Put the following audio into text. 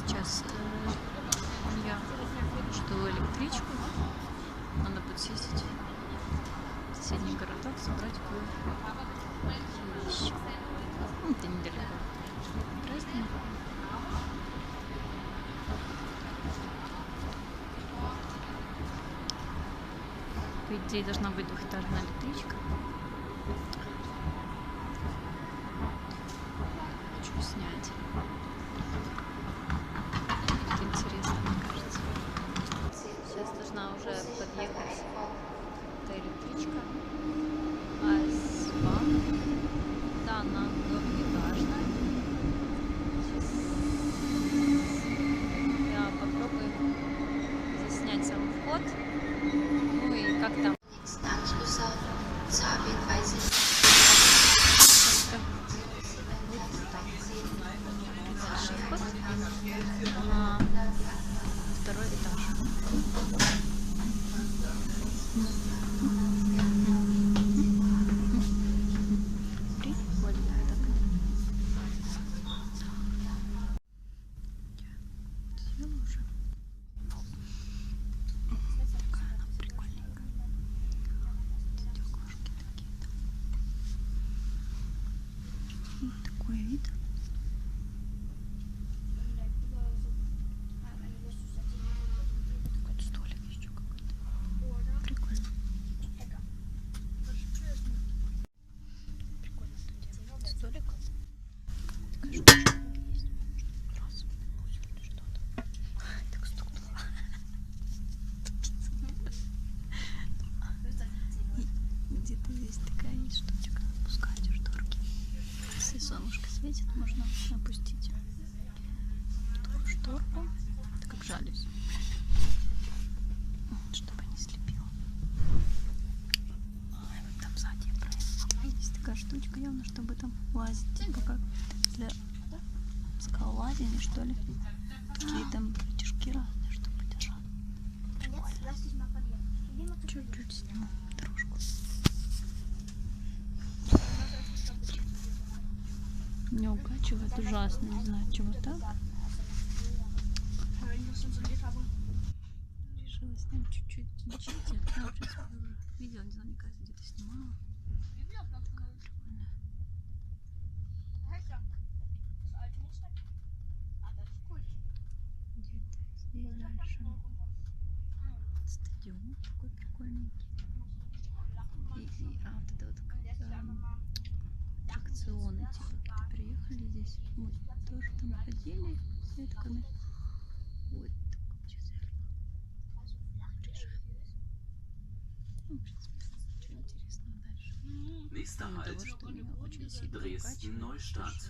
Сейчас я жду электричку. Надо будет съездить в соседний городок, собрать кое-какие вещи. Ну, это недалеко. Дрезден. По идее, должна быть двухэтажная электричка. Хочу снять. Это интересно, мне кажется. Сейчас должна уже подъехать эта электричка. Айсбан. Да, она двухэтажная. Сейчас я попробую заснять сам вход. Ну и как там. Второй этаж. Прикольно так. Я села уже. Такая она прикольненькая. Стеклышки такие-то. Вот такой вид. Столик. Скажу, что есть. Раз. Что-то. Так стукнуло. Где-то здесь такая есть штучка. Опускать шторки. Если солнышко светит, можно опустить такую шторку. Это как жалюзи. Чтобы не слепило. Вот там сзади есть такая штучка, явно, чтобы там лазить, типа как для скалолазания, что ли. Такие там рычажки разные, чтобы держать. Прикольно. Чуть-чуть сниму дорожку. Меня укачивает ужасно, не знаю, чего так. Решила снять чуть-чуть мечети. Я, в принципе, уже видела, не знаю, мне кажется, где-то снимала. Такая прикольная. Где-то здесь дальше. Стадион такой прикольненький. Вот это вот аттракционы, типа, когда приехали здесь. Мы тоже там ходили с ветками. Вот такое зеркало. Ну, в принципе, ничего интересного дальше. Nächster Halt, Того, что меня очень сильно Dresden-Neustadt.